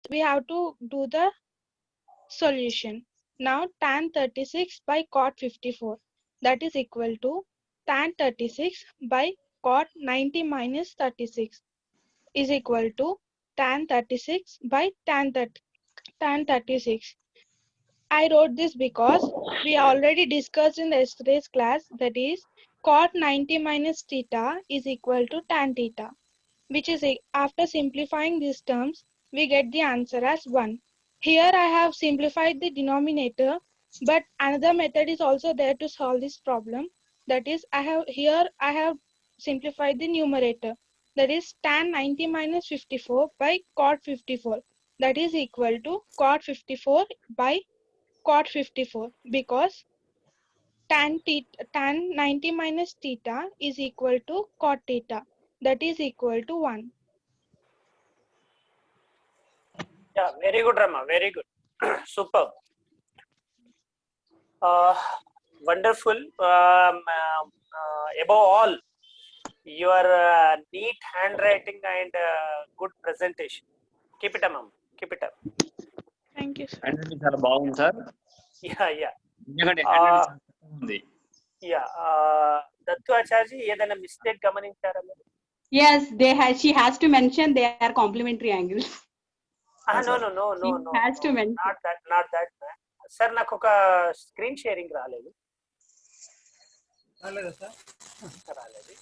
we have to do the solution. Now tan 36 by cot 54, that is equal to tan 36 by cot 90 minus 36 is equal to tan 36 by tan 36. I wrote this because we already discussed in yesterday's class, that is cot 90 minus theta is equal to tan theta, which is after simplifying these terms we get the answer as 1. Here I have simplified the denominator, but another method is also there to solve this problem. That is, I have simplified the numerator, that is tan 90 minus 54 by cot 54, that is equal to cot 54 by cot 54, because tan 90 minus theta is equal to cot theta, that is equal to 1. Yeah, very good, Rama. Very good. Superb. Wonderful. Above all, your neat handwriting and good presentation. Keep it up, ma'am. Keep it up. Thank you, sir. And చాలా బాగుంది sir. Yeah. ఎందుకంటే ఉంది. Yeah. Dattu Acharji, ఏదైనా mistake గమనించారా మీరు? Yes, she has to mention they are complementary angles. No. She has to mention. Not that. Sir నాకు ఒక screen sharing రాలేదు. రాలేదా సార్? రాలేదు.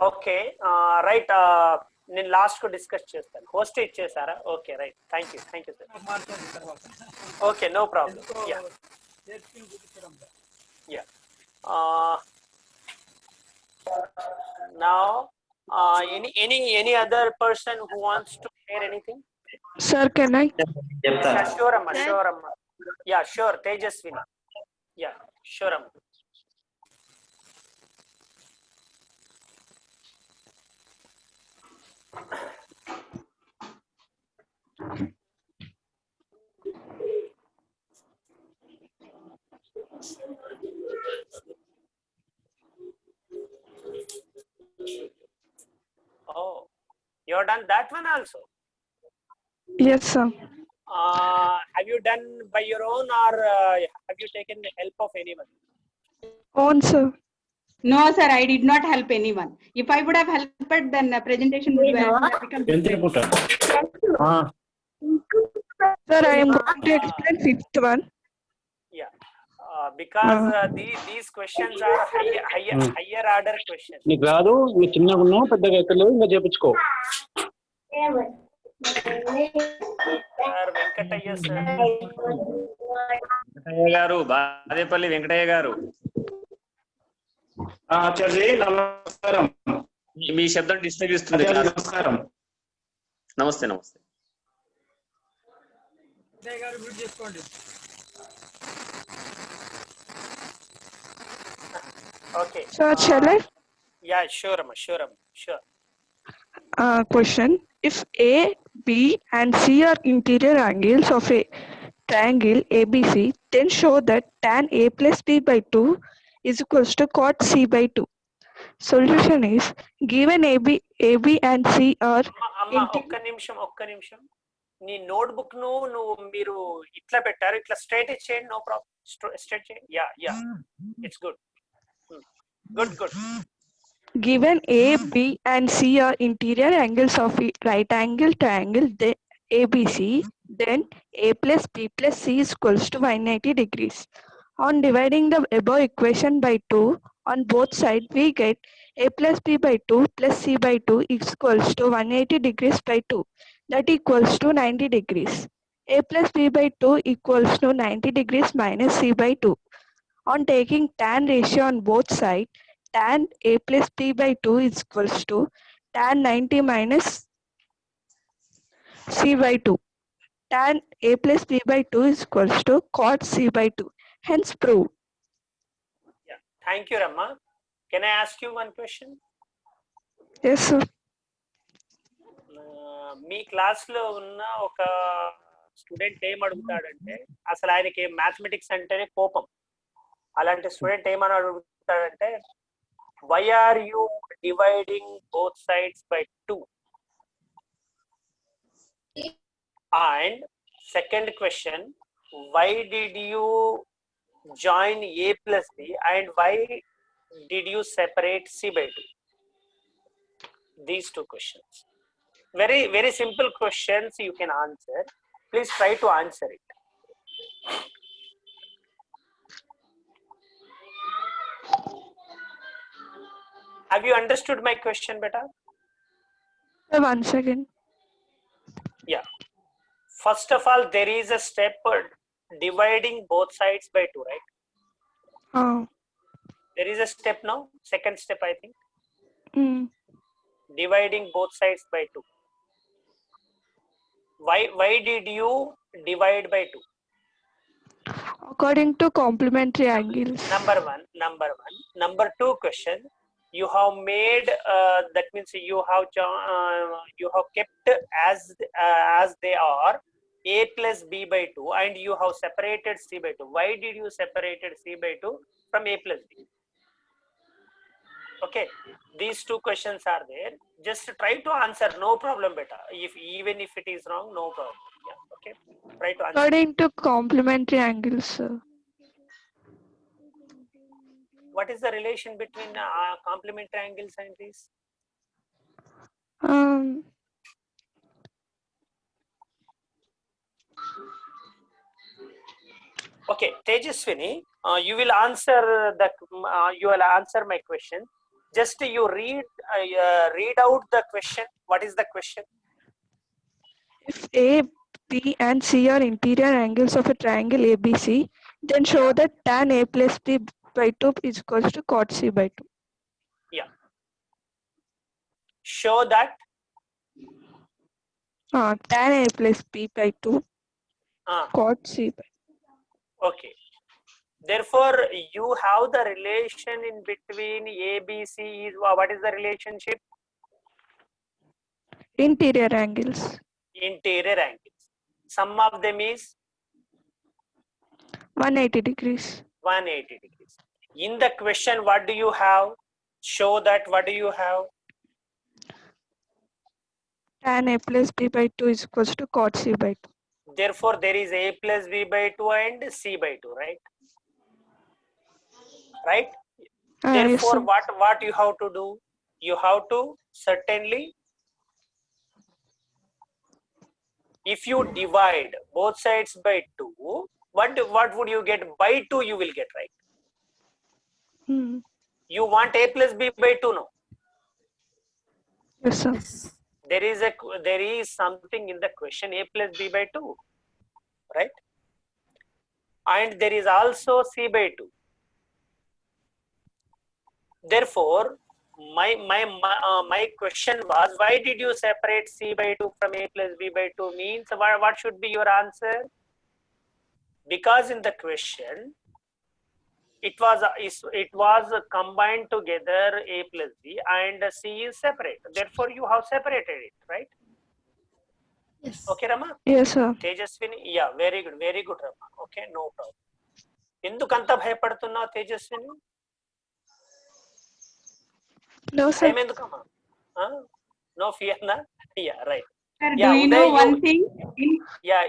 ఓకే రైట్, నేను లాస్ట్ కు డిస్కస్ చేస్తాను. హోస్ట్ ఇచ్చేసారా? Okay right, thank you sir. Okay, no problem. Yeah now any other person who wants to share anything? Sir, can I? Sure amma. Yeah, sure, Tejaswini. Yeah, sure amma. Oh, you have done that one also? Yes, sir. Have you done by your own, or have you taken the help of anyone? On, sir. No, sir, I did not help anyone. If I would have helped, then the presentation would have become different. Sir, I am going to explain fifth one. Yeah, because these questions are higher order questions. నీకు రాదు, నువ్వు చిన్నగా ఉన్నావు, పెద్దగా ఎక్కలేదు, ఇంకా చేపించుకో. వెంకటయ్య గారు, బాదేపల్లి వెంకటయ్య గారు. ఆచార్య నమస్కారం. మీ శబ్దం డిస్టర్బ్ ఇస్తుంది. నమస్కారం. నమస్తే. Okay. Sir, shall I? Yeah, sure. Question: if A, B, and C are interior angles of a triangle ABC, then show that tan A plus B by 2 is equals to cot C by 2. Solution is, given AB and C are ఒక్క నిమిషం. నీ notebook నువ్వు మీరు ఇట్లా పెట్టారు, ఇట్లా straight చేయండి. No problem, straight చేయండి. Yeah it's good. Given A, B, and C are interior angles of a right angle triangle ABC, then A plus B plus C is equals to 180 degrees. On dividing the above equation by 2, on both sides we get A plus B by 2 plus C by 2 is equals to 180 degrees by 2. That equals to 90 degrees. A plus B by 2 equals to 90 degrees minus C by 2. On taking tan ratio on both sides, tan A plus B by 2 is equals to tan 90 minus c by 2. Tan a plus b by 2 is equals to cot c by 2. Hence proved. Yeah. Thank you, Rama. Can I ask you one question? Yes, sir. Me class లో ఉన్న ఒక student ఏం అడుగుతాడంటే అసలు ఆయనకి mathematics అంటేనే కోపం. అలాంటి student ఏమని అడుగుతాడంటే why are you dividing both sides by 2? And second question, why did you join a plus b and why did you separate c by 2? These two questions. Very, very simple questions you can answer. Please try to answer it. Have you understood my question, beta? One second. Yeah. First of all, there is a step dividing both sides by 2, right? There is a step now. Second step, I think. Dividing both sides by 2. Why did you divide by 2? According to complementary angles. Number one. Number two question, you have made that means you have kept as they are a plus b by 2 and you have separated c by 2. Why did you separated c by 2 from a plus b? Okay, these two questions are there. Just try to answer, no problem, beta. Even if it is wrong, no problem. Yeah, okay. Try to answer. According to complementary angles, sir. What is the relation between complementary angles and these? Okay, Tejaswini, you will answer my question. Just you read out the question. What is the question? If A, B, and C are interior angles of a triangle ABC, then show that tan A plus B by 2 is equals to cot C by 2. Yeah. Show that. Tan A plus B by 2 cot C by 2. Okay. Therefore, you have the relation in between A, B, C. What is the relationship? Interior angles. Interior angles. Sum of them is 180 degrees. 180 degrees. In the question, what do you have? Show that. What do you have? Tan A plus B by 2 is equals to cot C by 2. Therefore, there is A plus B by 2 and C by 2, right? Right? Therefore, yes, what you have to do? You have to certainly, if you divide both sides by 2, what would you get? By 2 you will get, right? You want A plus B by 2, no? Yes, sir. There is something in the question, A plus B by 2, right? And there is also C by 2. Therefore, my question was, why did you separate C by 2 from A plus B by 2? Means what should be your answer? Because in the question, it was combined together A plus B and C is separate. Therefore, you have separated it, right? Yes. Okay, Rama? Yes, sir. Tejaswini, yeah, very good, Rama. Okay, no problem. ఎందుకంత భయపడుతున్నావు Tejaswini? No, sir. No fear, na? Yeah, right. Sir, Yeah, do you know one thing? Yeah.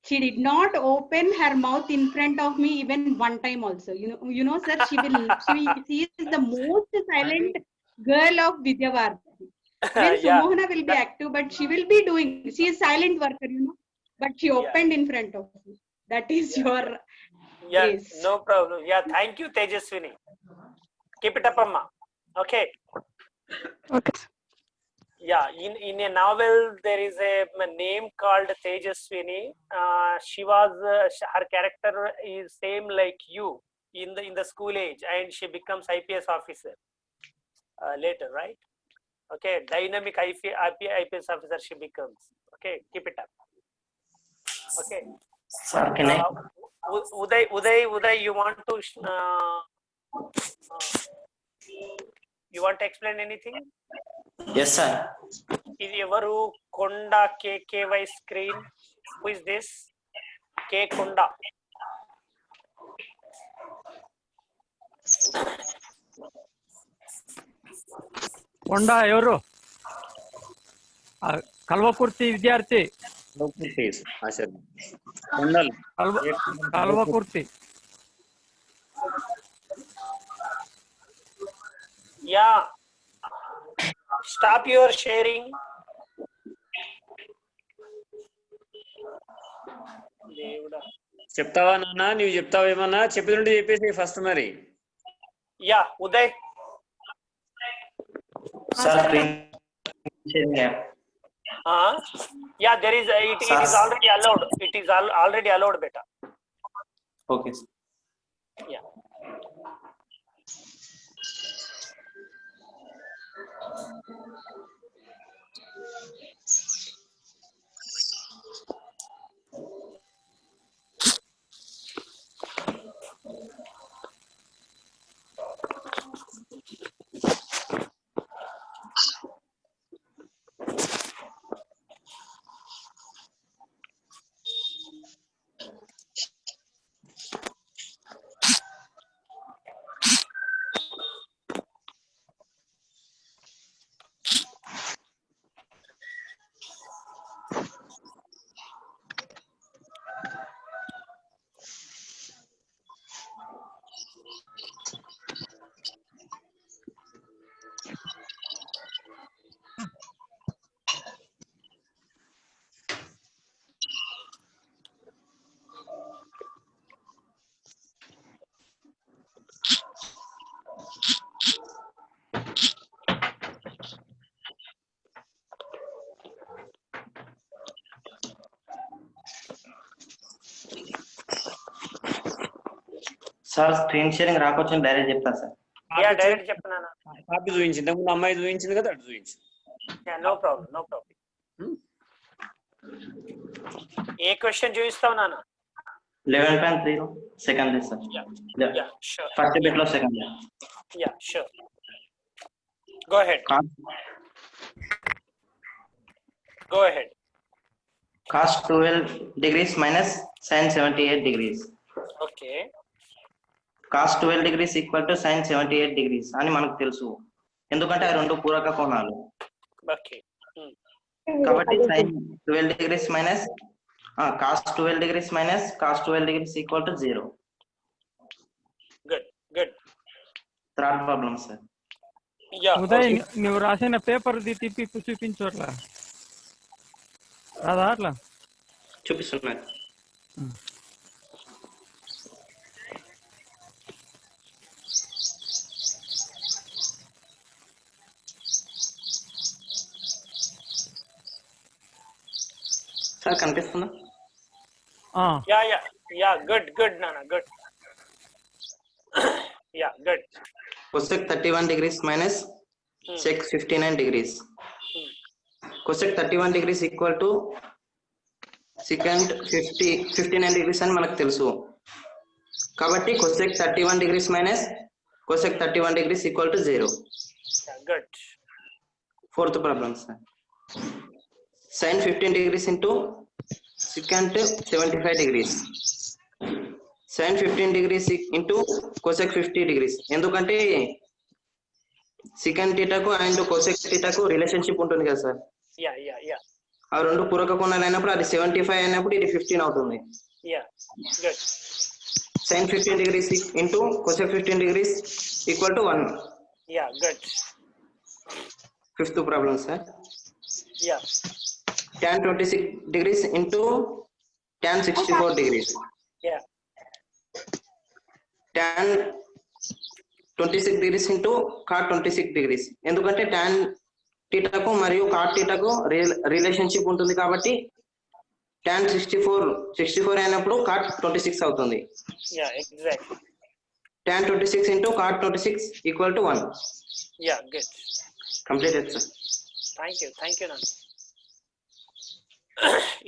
She did not open her mouth in front of me even one time also. You know, sir, she is the most silent girl of Vidyavarthi. When Sumohana will be active, but she will be doing, she is silent worker, but she opened in front of me. That is your grace. No problem. Yeah, thank you, Tejaswini. Keep it up, Amma. Okay. Okay. Yeah, in a novel there is a name called Tejaswini. She was her character is same like you in the school age, and she becomes IPS officer. later, right? Okay, dynamic IPS officer she becomes. Okay, keep it up. Okay. Sir, can I? Uday, you want to you want to explain anything? Yes, sir. ఇది ఎవరు కొండా KKY screen? Who is this? K Konda. కొండ ఎవరు? కల్వకుర్తి విద్యార్థి. Kalwakurthy. Yeah. Stop your sharing. చెప్తావా నాన్న? నువ్వు చెప్తావేమన్నా? చెప్పినట్టు చెప్పేసి ఫస్ట్ మరి. Yeah Uday. Sir, yeah, there is it is already allowed. It is already allowed, beta. okay. Yeah. Sir screen sharing రాకొచ్చిన డైరెక్ట్ చెప్తాను సార్. యా డైరెక్ట్ చెప్పనానా. కాపీ చూపించింది. ఇంతకుముందు అమ్మాయి చూపించింది కదా, అటు చూపించు. Yeah no problem, no problem. ఏ క్వశ్చన్ చూపిస్తావు నాన్న? 11.30 second sir. Yeah sure. First bit లో second. Yeah sure. Go ahead. Go ahead. Cos 12 degrees minus sin 78 degrees. Okay. Cos 12 degrees equal to sin 78 degrees అని మనకు తెలుసు, ఎందుకంటే ఆ రెండు పూరక కోణాలు. Okay. కాబట్టి sin 12 degrees minus cos 12 degrees minus cos 12 degrees equal to 0. Good, good. Third problem, sir. Yeah. Uday నువ్వు రాసిన పేపర్ ది తిప్పి చూపించు. అట్లా రాదా? అట్లా చూపిస్తున్నారు. సార్ కనిపిస్తుందా? Yeah. Good, Nana. Good. Yeah, good. Cosec 31 degrees minus sec 59 degrees. Cosec 31 degrees equal to secant 59 degrees అని మనకు తెలుసు. కాబట్టి cosec 31 degrees minus cosec 31 degrees equal to 0. Yeah, good. Fourth problem, sir. Sin 15 degrees into secant 75 degrees. Sin 15 degrees into cosec 50 degrees. ఎందుకంటే secant theta కు and cosec theta కు relationship ఉంటుంది కదా sir. Yeah. ఆ రెండు పూరక కోణాలు అయినప్పుడు అది 75 అయినప్పుడు ఇది 15 అవుతుంది. Yeah, good. Sin 15 degrees into cosec 15 degrees equal to 1. Yeah, good. Fifth problem, sir. Yeah. Tan 26 degrees into tan 64 degrees. Yeah. Tan 26 degrees into cot 26 degrees. ఎందుకంటే tan theta కు మరియు cot theta కు రిలేషన్షిప్ ఉంటుంది కాబట్టి tan 64 అయినప్పుడు cot 26 అవుతుంది. Yeah, exactly. Tan 26 into cot 26 equal to 1. Yeah, good. Completed, sir. Thank you, Nand.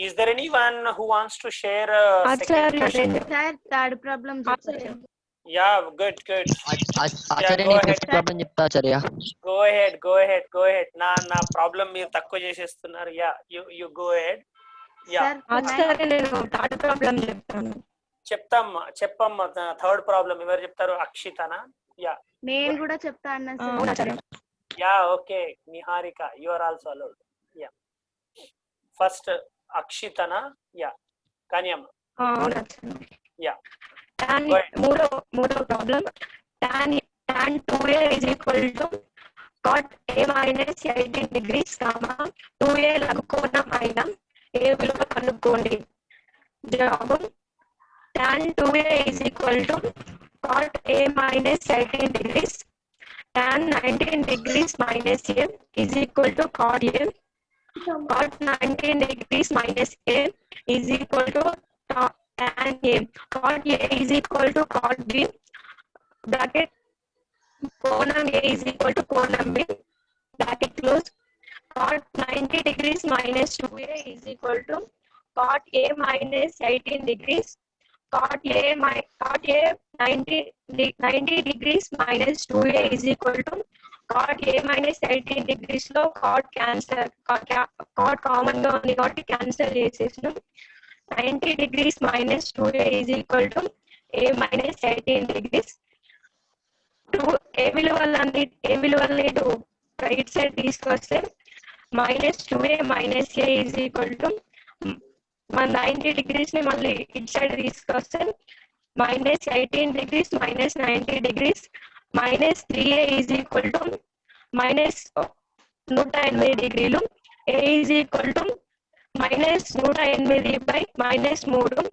Is there anyone who wants to share a second question? Sir, third problem చెప్పొచ్చా? Yeah, good. ఆచార్య go నీ ahead. Fifth problem చెప్తా ఆచార్య. Go ahead. నా problem మీరు తక్కువ చేసేస్తున్నారు. Yeah, you go ahead. Yeah. ఆచార్య నేను third problem చెప్తాను. చెప్పమ్మా థర్డ్ ప్రాబ్లం ఎవరు చెప్తారు? అక్షితనా? యా నేను కూడా చెప్తా అన్నా sir. Yeah okay Niharika you are also allowed. Yeah first అక్షితనా? యా కానియమ్మ. యా మూడో problem tan 2a is equal to cot a minus 18 degrees, 2a లఘు కోణం అయిన a విలువ కనుక్కోండి. జవాబు tan 2a is equal to cot a minus 18 degrees, tan 19 degrees minus a is equal to cot a, cot 19 degrees minus a is equal to tan a, cot a is equal to cot b, bracket కోణం a is equal to కోణం b, bracket close, cot 90 degrees minus 2a is equal to cot a minus 18 degrees, cot a 90 degrees minus 2a is equal to cot a minus 18 degrees లో cot cancel, cot common గా ఉంది కాబట్టి cancel చేసేసినాం. 90 degrees minus 2a is equal to a minus 18 degrees. ఏ విలువల్ని right side తీసుకొస్తే minus 2a minus a is equal to మన 90 degrees ని మళ్ళీ ఇటు సైడ్ తీసుకొస్తే minus 18 degrees minus 90 degrees minus 3a is equal to minus 180 డిగ్రీలు. a is equal to minus 180 by minus 3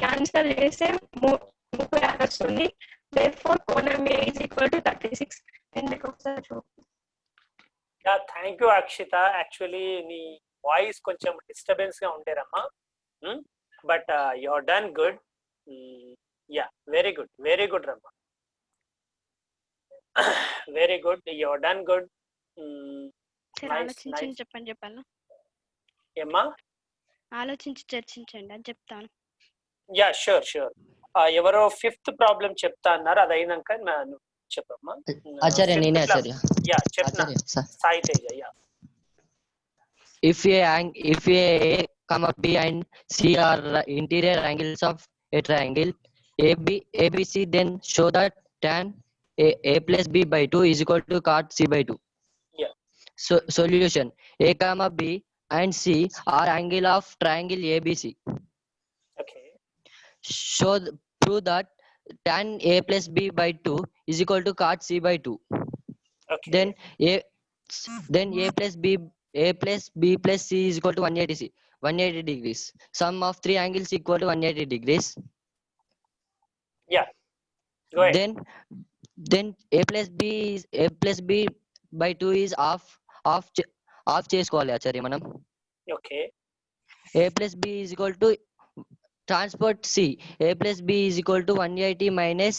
cancel చేస్తే 36 వస్తుంది. therefore కోణం a is equal to 36. ఎందుకు ఒకసారి yeah thank you Akshita. Actually నీ వాయిస్ కొంచెం డిస్టర్బెన్స్ గా ఉండేరమ్మా, but you have done good. Yeah very good రమ్మా, very good, you have done good. ఆలోచించి చెప్పాలా? ఏమ్మా? ఆలోచించి చర్చించండి అని చెప్తాను. Yeah sure. ఎవరో ఫిఫ్త్ ప్రాబ్లం చెప్తా అన్నారు, అది అయినాక చెప్పమ్మా. ఆచార్య నేనే ఆచార్య. యా చెప్పనా Sai Teja. Yeah if a comma b and c are interior angles of a triangle ABC, then show that tan a plus b by 2 is equal to cot c by 2. Yeah. So solution: a comma b and c are angle of triangle ABC. Okay. Prove that tan a plus b by 2 is equal to cot c by 2. Okay. Then a plus b plus c is equal to 180 degrees. Sum of three angles equal to 180 degrees. Yeah. Go ahead. Then a plus b by 2 is half చేసుకోవాలి ఆచార్య మనం. Okay. a plus b is equal to transport c. a plus b is equal to 180 minus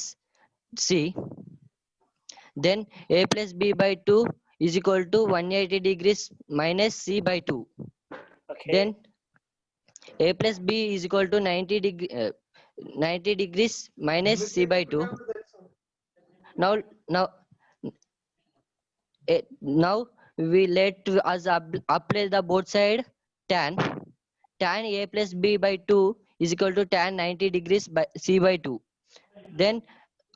c. Then a plus b by 2 is equal to 180 degrees minus c by 2. Okay. Then a plus b is equal to 90 degrees minus c by 2. Now we let us apply the both side. Tan a plus b by 2 is equal to tan 90 degrees by c by 2. Then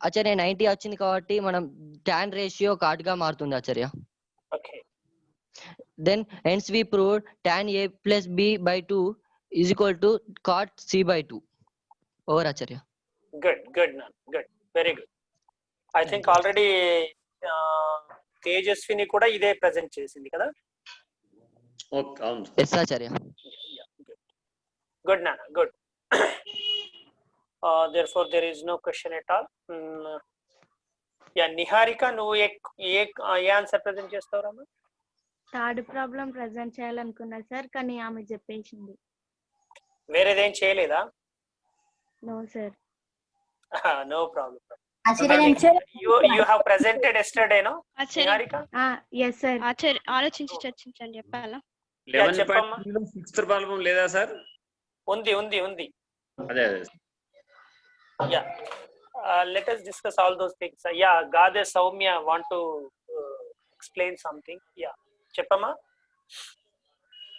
ఆచార్య 90 వచ్చింది కాబట్టి మనం tan ratio cot గా మారుతుంది ఆచార్య. Okay. Then hence we proved tan a plus b by 2 is equal to cot c by 2. Over acharya. Good very good. I think already Tejaswini కూడా ఇదే present చేసింది కదా? Okay అవును. Yes acharya. Good Nana, good. Therefore there is no question at all. Niharika నువ్వు ఏ answer present చేస్తావురమ్మా? Third problem present చేయాలనుకున్నా sir, కానీ ఆమె చెప్పేసింది. వేరేదేం చేయలేదా? No sir. No problem. You have presented yesterday, no? Niharika? Yes, sir. ఆచార్య ఆలోచించి చర్చించండి చెప్పాలా? 11.3 సిక్స్త్ ప్రాబ్లం లేదా సార్? ఉంది. అదే. Yeah. Let us discuss all those things. Yeah, Gade Soumya want to explain something. Yeah. Cheppama.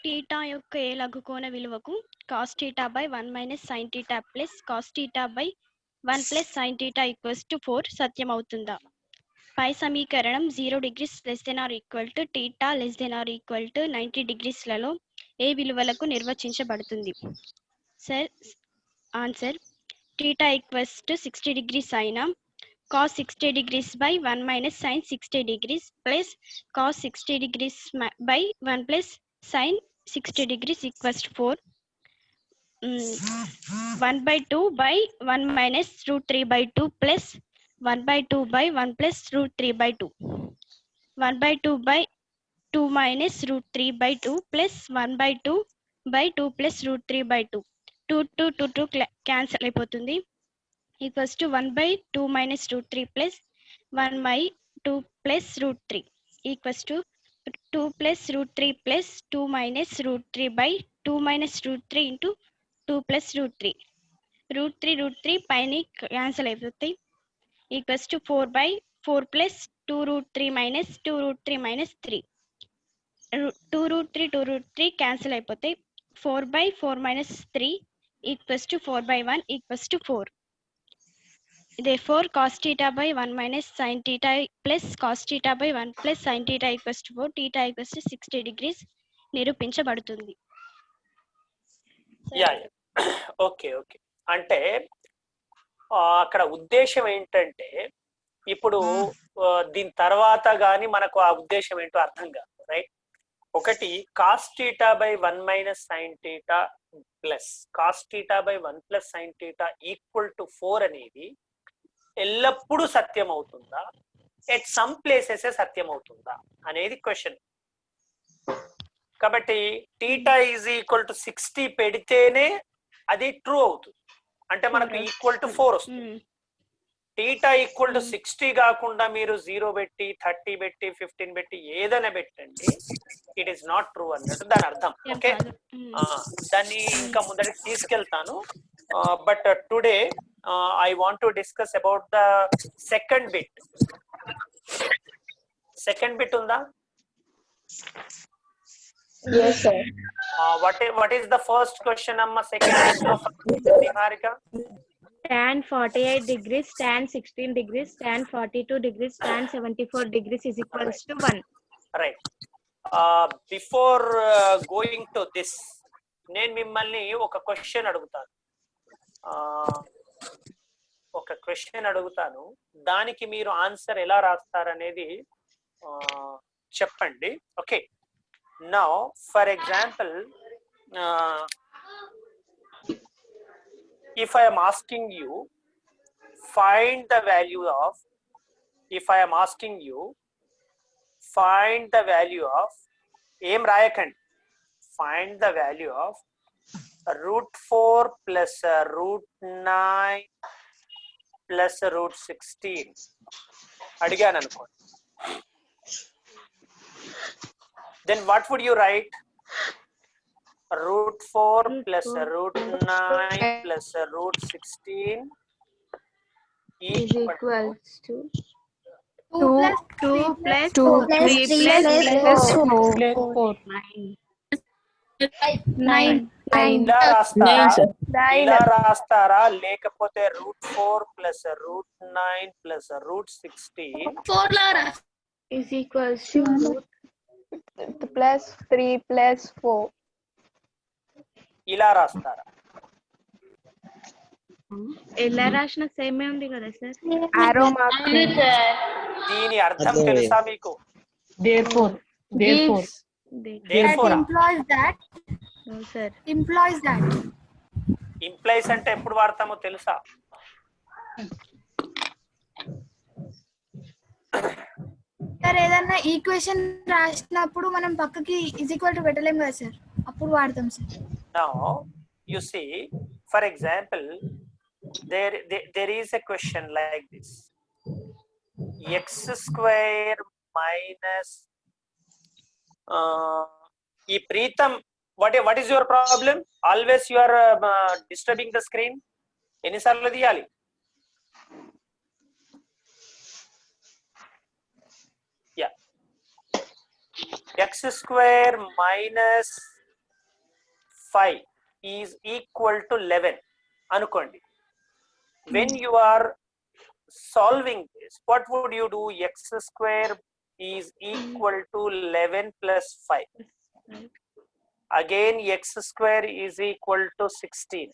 Theta యొక్క ఏ లఘుకోణ విలువకు cos theta by 1 minus sine theta plus cos theta by 1 plus sine theta equals to 4 సత్యం అవుతుందా? పై సమీకరణం 0 degrees less than or equal to theta less than or equal to 90 degrees లలో ఏ విలువలకు నిర్వచించబడుతుంది? Sir answer theta equals to 60 degrees అయినా cos 60 degrees by 1 minus sin 60 degrees plus cos 60 degrees by 1 plus sin 60 degrees equals to 4. 1 by 2 by 1 minus root 3 by 2 plus 1 by 2 by 1 plus root 3 by 2. 1 by 2 by 2 minus root 3 by 2 plus 1 by 2 by 2 plus root 3 by 2. 2 cancel అయిపోతుంది. Equals to 1 by 2 minus root 3 plus 1 by 2 plus root 3 equals to 2 plus root 3 plus 2 minus root 3 by 2 minus root 3 into 2 plus root 3. Root 3 పైన cancel అయిపోతాయి. Equals to 4 by 4 plus 2 root 3 minus 2 root 3 minus 3. 2 root 3 cancel అయిపోతాయి. 4 by 4 minus 3 equals to 4 by 1 equals to 4. Therefore, cos theta by 1 minus sin theta plus cos theta by 1 plus sin theta equals to 4, theta equals to 60 degrees నిరూపించబడుతుంది. Okay అంటే అక్కడ ఉద్దేశం ఏంటంటే ఇప్పుడు దీని తర్వాత గాని మనకు ఆ ఉద్దేశం ఏంటో అర్థం కాదు, రైట్? ఒకటి cos theta by 1 minus sin theta plus cos theta by 1 plus sin theta equal to 4 అనేది ఎల్లప్పుడూ సత్యం అవుతుందా, ఎట్ సమ్ ప్లేసెస్ సత్యం అవుతుందా అనేది క్వశ్చన్. కాబట్టి టీటా ఈజ్ ఈక్వల్ టు 60 పెడితేనే అది ట్రూ అవుతుంది, అంటే మనకు ఈక్వల్ టు 4 వస్తుంది. టీటా ఈక్వల్ టు 60 కాకుండా మీరు 0 పెట్టి 30 పెట్టి 15 పెట్టి ఏదైనా పెట్టండి, ఇట్ ఈస్ నాట్ ట్రూ అన్నట్టు దాని అర్థం. ఓకే, దాన్ని ఇంకా ముందరికి తీసుకెళ్తాను. But today I want to discuss about the second bit. Second bit unda? Yes, sir. What is the first question amma? Second bit lo Niharika? Tan 48 degrees, tan 16 degrees, tan 42 degrees, tan 74 degrees is equals to 1. Right. Before going to this, నేను మిమ్మల్ని ఒక question అడుగుతాను, దానికి మీరు answer ఎలా రాస్తారనేది చెప్పండి. Okay, now for example if I am asking you find the value of ఏం రాయకండి, find the value of root 4 plus root 9 plus root 16 అడిగాను అనుకోండి, then what would you write? root 4 plus root 9 plus root 16 is equals to 2 plus 3 plus 4. 9. ఇలా రాస్తారా లేకపోతే root 4 plus root 9 plus root 16 is equals to plus 3 plus 4. ఇలా రాస్తారా? ఎలా రాసిన సేమే ఉంది కదా సార్. Arrow mark. దీని అర్థం తెలుసా మీకు? Therefore implies that. No sir. Implies అంటే ఎప్పుడు వాడతామో తెలుసా? సార్ ఏదన్నా ఈక్వేషన్ రాసినప్పుడు మనం పక్కకి ఈజ్ ఈక్వల్ టు పెట్టలేం కదా సార్, అప్పుడు వాడతాం sir. Now you see, for example, there is a question like this. x square minus ఈ Pritam what is your problem? Always you are disturbing the screen. ఎన్నిసార్లు తీయాలి? Yeah, x square minus 5 is equal to 11 అనుకోండి. When you are solving this, what would you do? X square is equal to 11 plus 5. Again, x square is equal to 16.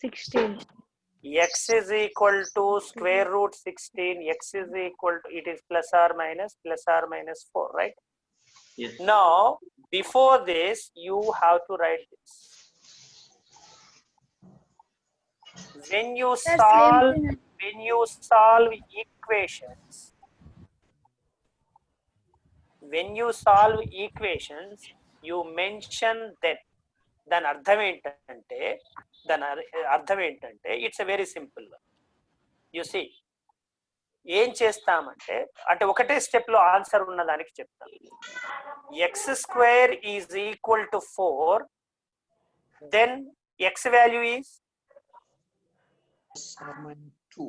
X is equal to square root 16. X is equal to, it is plus or minus 4, right? Yes. Now, before this, you have to write this. When you solve equations, you mention that. దాని అర్థం ఏంటంటే it's a very simple. You see ఏం చేస్తామంటే ఒకటే step లో answer ఉన్న దానికి చెప్తాం. X square is equal to 4, then x value is 2.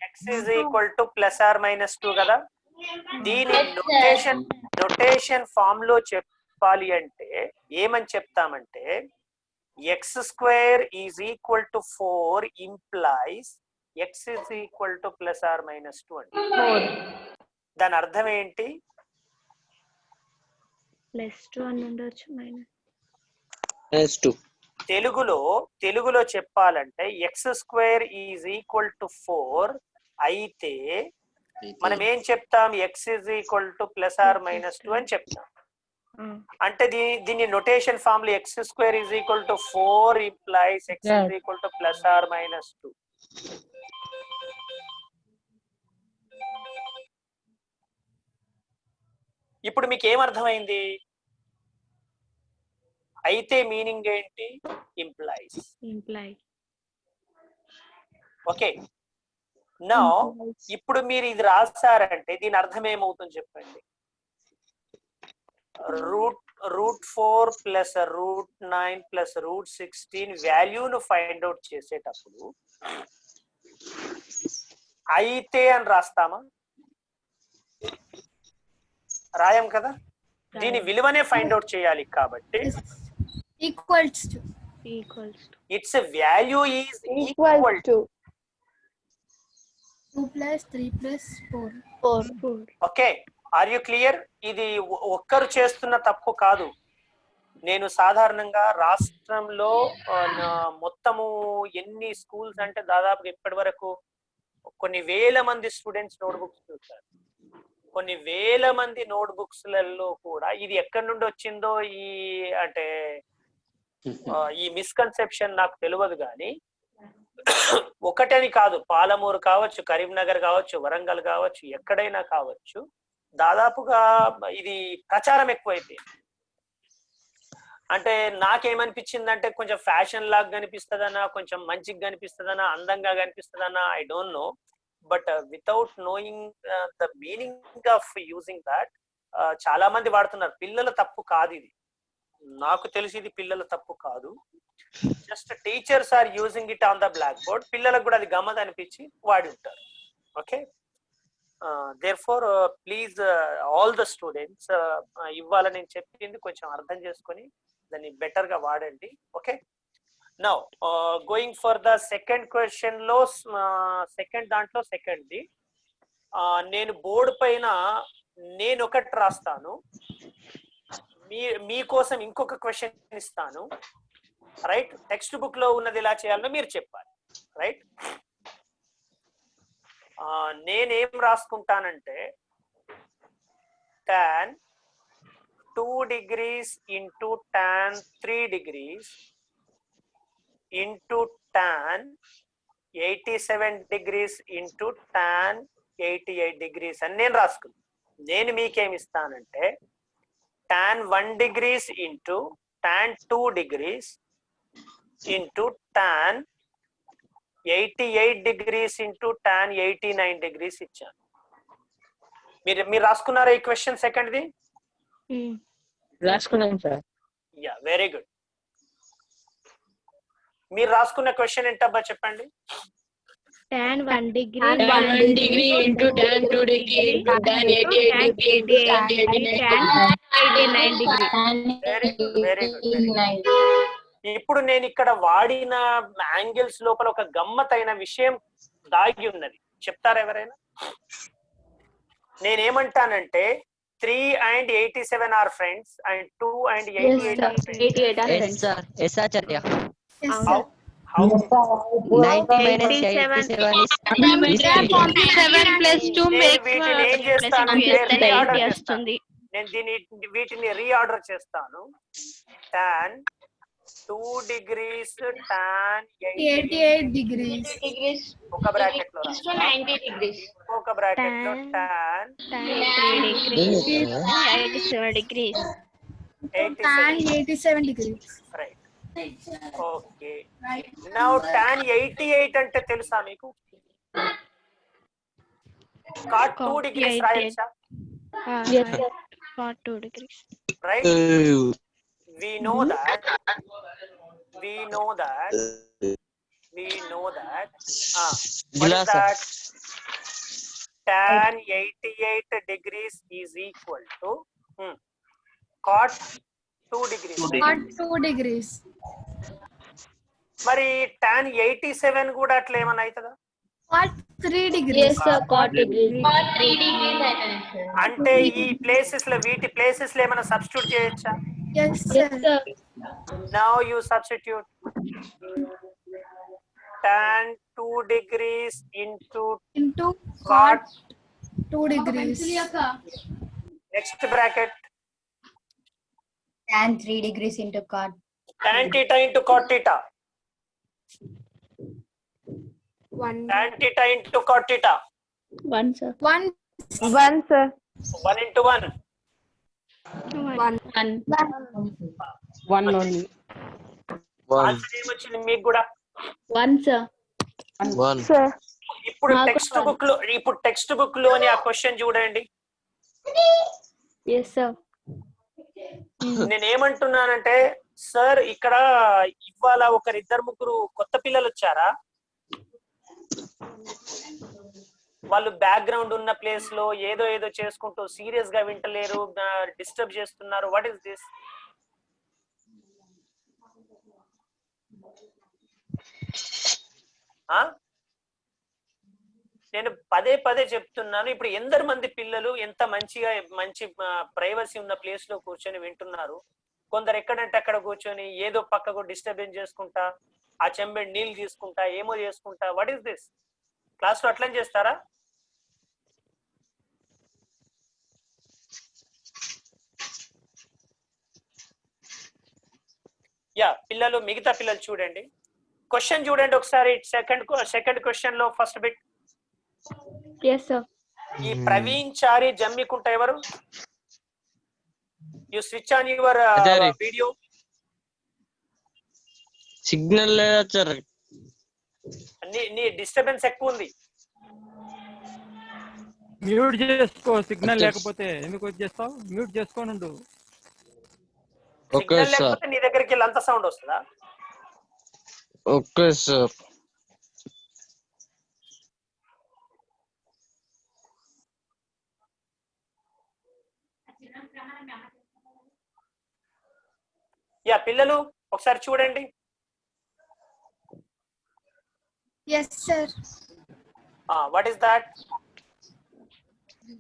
X is equal to plus or minus 2 కదా. దీని నొటేషన్ ఫామ్ లో చెప్పాలి అంటే ఏమని చెప్తామంటే x square is equal to 4 implies x is equal to plus or minus 2 అంటే దాని అర్థం ఏంటి? +2 అని ఉండొచ్చు, -2. తెలుగులో చెప్పాలంటే x square is equal to 4 అయితే మనం ఏం చెప్తాం? X is equal to plus or minus 2 అని చెప్తాం. అంటే దీని నొటేషన్ ఫామ్ లో x square is equal to 4 implies x is equal to plus or minus 2. ఇప్పుడు మీకు ఏమర్థమైంది? అయితే మీనింగ్ ఏంటి? ఇంప్లైస్. ఓకే, నౌ ఇప్పుడు మీరు ఇది రాశారంటే దీని అర్థం ఏమవుతుంది చెప్పండి? √4 ప్లస్ √9 ప్లస్ √16 వాల్యూను ఫైండ్ అవుట్ చేసేటప్పుడు అయితే అని రాస్తామా? రాయం కదా. దీని విలువనే ఫైండ్ అవుట్ చేయాలి కాబట్టి its value is equal to 2 plus 3 plus 4. Okay, are you clear? ఇది ఒక్కరు చేస్తున్న తప్పు కాదు. నేను సాధారణంగా రాష్ట్రంలో మొత్తము ఎన్ని స్కూల్స్ అంటే దాదాపుగా ఇప్పటి వరకు కొన్ని వేల మంది స్టూడెంట్స్ నోట్బుక్స్ చూస్తారు. కొన్ని వేల మంది నోట్బుక్స్లలో కూడా ఇది ఎక్కడి నుండి వచ్చిందో ఈ మిస్కన్సెప్షన్ నాకు తెలియదు. కానీ ఒకటని కాదు, పాలమూరు కావచ్చు, కరీంనగర్ కావచ్చు, వరంగల్ కావచ్చు, ఎక్కడైనా కావచ్చు, దాదాపుగా ఇది ప్రచారం ఎక్కువైపోయింది. అంటే నాకేమనిపించిందంటే కొంచెం ఫ్యాషన్ లాగా కనిపిస్తుందనా, కొంచెం మంచిగా కనిపిస్తుందనా, అందంగా కనిపిస్తుందనా, I don't know. But without knowing the meaning of using that చాలా మంది వాడుతున్నారు. పిల్లల తప్పు కాదు ఇది, నాకు తెలిసి ఇది పిల్లల తప్పు కాదు. Just teachers are using it on the blackboard. పిల్లలకు కూడా అది గమ్మత్ అనిపించి వాడి ఉంటారు. Okay, therefore please all the students ఇవ్వాల నేను చెప్పింది కొంచెం అర్థం చేసుకొని దాన్ని బెటర్ గా వాడండి. Okay, now going for the second question లో సెకండ్ దాంట్లో సెకండ్ది నేను బోర్డు పైన నేను ఒకటి రాస్తాను, మీకోసం ఇంకొక క్వశ్చన్ ఇస్తాను. రైట్, టెక్స్ట్ బుక్ లో ఉన్నది ఎలా చేయాలో మీరు చెప్పాలి. రైట్, నేనేం రాసుకుంటానంటే tan 2 degrees into tan 3 degrees into tan 87 degrees into tan 88 degrees అని నేను రాసుకున్నాను. నేను మీకేమి ఇస్తానంటే tan 1 degrees into tan 2 degrees into tan 88 degrees into tan 89 degrees ఇచ్చాను. మీరు రాసుకున్నారా ఈ క్వశ్చన్ సెకండ్ది? రాసుకున్నాం సార్. Yeah, very good. మీరు రాసుకున్న క్వశ్చన్ ఏంటబ్బా చెప్పండి. tan 1 degree into tan 2 degree into tan 88 degree into tan 89 degree. Very good, very good. ఇప్పుడు నేను ఇక్కడ వాడిన యాంగిల్స్ లోపల ఒక గమ్మతైన విషయం దాగి ఉన్నది, చెప్తారా ఎవరైనా? నేనేమంటానంటే 3 and 87 are friends and 2 and 88 are friends. 88 are friends. Yes sir, Acharya. How? 90 minus 87 is 47 plus 2 నేను makes వీటిని ఏం చేస్తాను అంటే రీఆర్డర్ చేస్తాను. వస్తుంది. నేను వీటిని రీఆర్డర్ చేస్తాను. tan 2 degrees tan 88 degrees. ఒక బ్రాకెట్ లో 90 degrees. ఒక బ్రాకెట్ లో tan 87 degrees. 87 degrees. Right. Okay, now tan 88 అంటే తెలుసా మీకు? cot 2 degrees రాయొచ్చా? Yes, sir. Cot 2 degrees. Right? We know that what is that? Tan 88 degrees is equal to cot 2 degrees. Cot 2 degrees. మరి tan 87 కూడా అట్లా ఏమన్నా అవుతుందా? Cot 3 degrees. Yes sir, cot degree. Cot 3 degrees అంటే ఈ places లో వీటి places లో ఏమైనా సబ్స్టిట్యూట్ చేయొచ్చా? Yes, sir. Now you substitute tan 2 degrees into cot 2 degrees. Next bracket. Tan 3 degrees into cot. Tan theta into cot theta. 1 Tan theta into cot theta. 1 sir. 1 sir. 1 into 1. 1 only. Answer ఏమొచ్చింది మీకు కూడా? 1 sir. 1 sir. ఇప్పుడు text book లోని ఆ question చూడండి. Yes sir. నేను ఏమంటున్నానంటే sir ఇక్కడ ఇవాళ ఒకరిద్దరు ముగ్గురు కొత్త పిల్లలు వచ్చారా? వాళ్ళు బ్యాక్గ్రౌండ్ ఉన్న ప్లేస్ లో ఏదో చేసుకుంటూ సీరియస్ గా వింటలేరు, డిస్టర్బ్ చేస్తున్నారు. What is this? నేను పదే చెప్తున్నాను. ఇప్పుడు ఎందరు మంది పిల్లలు ఎంత మంచి ప్రైవసీ ఉన్న ప్లేస్ లో కూర్చొని వింటున్నారు. కొందరు ఎక్కడంటే అక్కడ కూర్చొని ఏదో పక్కకు డిస్టర్బెన్స్ చేసుకుంటా, ఆ చెంబెడ్ నీళ్ళు తీసుకుంటా, ఏమో చేసుకుంటా. What is this? క్లాస్ లో అట్లా చేస్తారా? యా, పిల్లలు మిగతా పిల్లలు చూడండి, క్వశ్చన్ చూడండి ఒకసారి. సెకండ్ క్వశ్చన్ లో ఫస్ట్ బిట్. Yes sir. ఈ ప్రవీణ్ చారి జమ్మికుంట ఎవరు? You switch on your video. Signal లేదా? నీ డిస్టర్బెన్స్ ఎక్కువ ఉంది. మ్యూట్ చేసుకో, సిగ్నల్ లేకపోతే ఎందుకు చేస్తావు? మ్యూట్ చేసుకొని ఉండు. సిగ్నల్ లేకపోతే నీ దగ్గరికి వెళ్ళి అంత సౌండ్ వస్తుందా? Okay sir. యా, పిల్లలు ఒకసారి చూడండి. Yes, sir. What is that?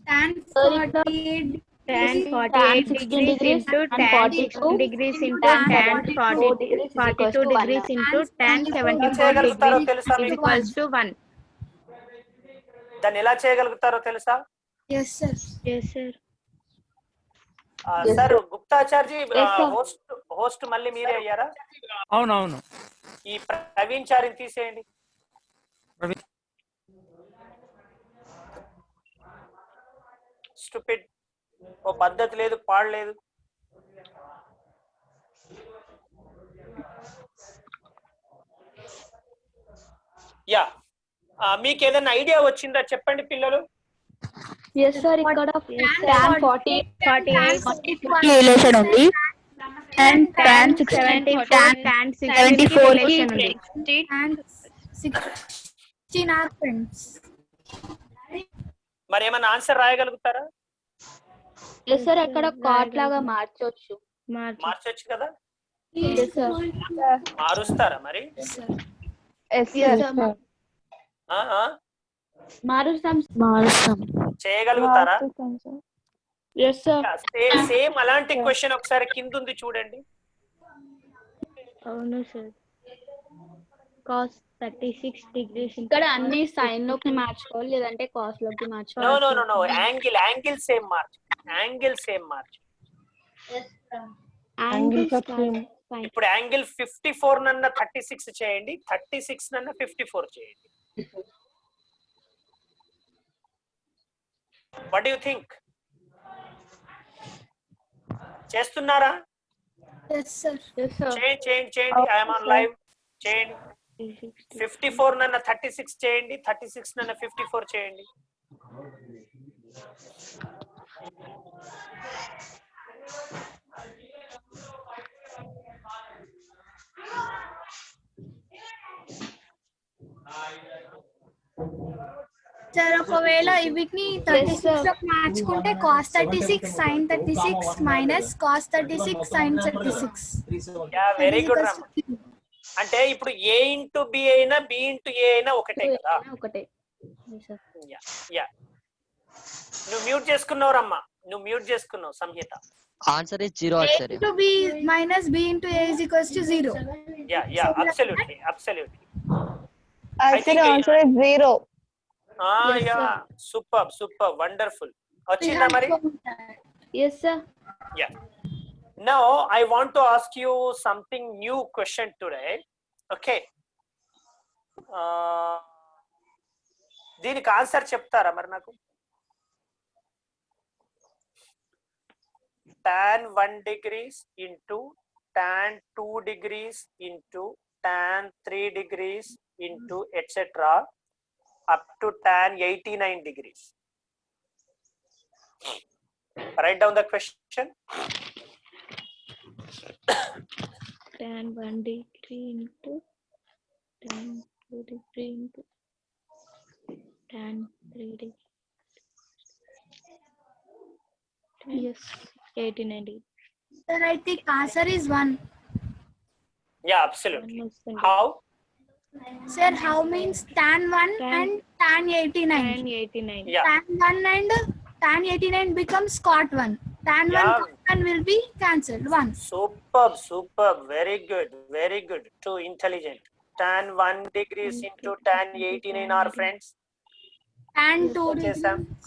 Tan 48 tan 48 degrees into tan 42 degrees into tan 42 degrees into tan 74 degrees is equals to 1. దాన్ని ఎలా చేయగలుగుతారో తెలుసా? Yes, sir. Yes, sir. Sir గుప్తాచార్జీ హోస్ట్ మళ్ళీ మీరే అయ్యారా? అవునవును. ఈ ప్రవీణ్ చారిని తీసేయండి. స్టూపిడ్, ఓ పద్ధతి లేదు, పాడలేదు. యా, మీకు ఏదైనా ఐడియా వచ్చిందా చెప్పండి పిల్లలు. Yes, sir. ఇక్కడ tan 40, 48 రిలేషన్ ఉంది and tan tan 74, tan 74 relation ఉంది. and 16 are friends. మరి ఏమైనా ఆన్సర్ రాయగలుగుతారా? Yes, sir. అక్కడ cot లాగా మార్చొచ్చు. మార్చొచ్చు కదా? Yes, sir. మారుస్తారా మరి? Yes, sir. ఆ, ఆ? మారుస్తాం. చేయగలుగుతారా? Yes, sir. సేమ్ అలాంటి క్వశ్చన్ ఒకసారి కింద ఉంది చూడండి. అవును సార్. cos 36 degrees ఇక్కడ అన్ని సైన్ లోకి మార్చుకోవాలి లేదంటే కాస్ లోకి మార్చుకోవాలి. No no no no angle same మార్చ్. ఇప్పుడు యాంగిల్ 54 నన్న 36 చేయండి, 36 నన్న 54 చేయండి. What you think? చేస్తున్నారా? Yes, sir. చేయండి. I am on live. చేయండి. 54 నన్న 36 చేయండి, 36 నన్న 54 చేయండి. సార్ ఒకవేళ వీటిని 36 లో మార్చుకుంటే cos 36 sin 36 minus cos 36 sin 36. Yeah very good Ram. అంటే ఇప్పుడు a ఇంటూ b అయినా b ఇంటూ a అయినా ఒకటే కదా? ఒకటే. యా నువ్వు మ్యూట్ చేసుకున్నావు రమ్మా, నువ్వు మ్యూట్ చేసుకున్నావు సంహిత. Answer is 0 a sir. into b minus b into a is equals to 0. Yeah, absolutely. Answer is 0. Yeah, super, wonderful. Achina mari? Yes, sir. Yeah. Now I want to ask you something new question today. Okay. దీనికి answer చెప్తారా మరి నాకు? tan 1 degrees into tan 2 degrees into tan 3 degrees into etc. up to tan 89 degrees. Write down the question. tan 1 degree into tan 2 degree into tan 3 degree. Yes, 89 degree. Sir, I think answer is 1. Yeah, absolutely. How? Sir, how means tan 1 and tan 89. Tan 89. Yeah. Tan 1 and tan 89 becomes cot 1. Tan 1 cot 1 will be cancelled. 1. Superb. Very good. Too intelligent. Tan 1 degrees into tan 89 are friends. Tan 2 degrees.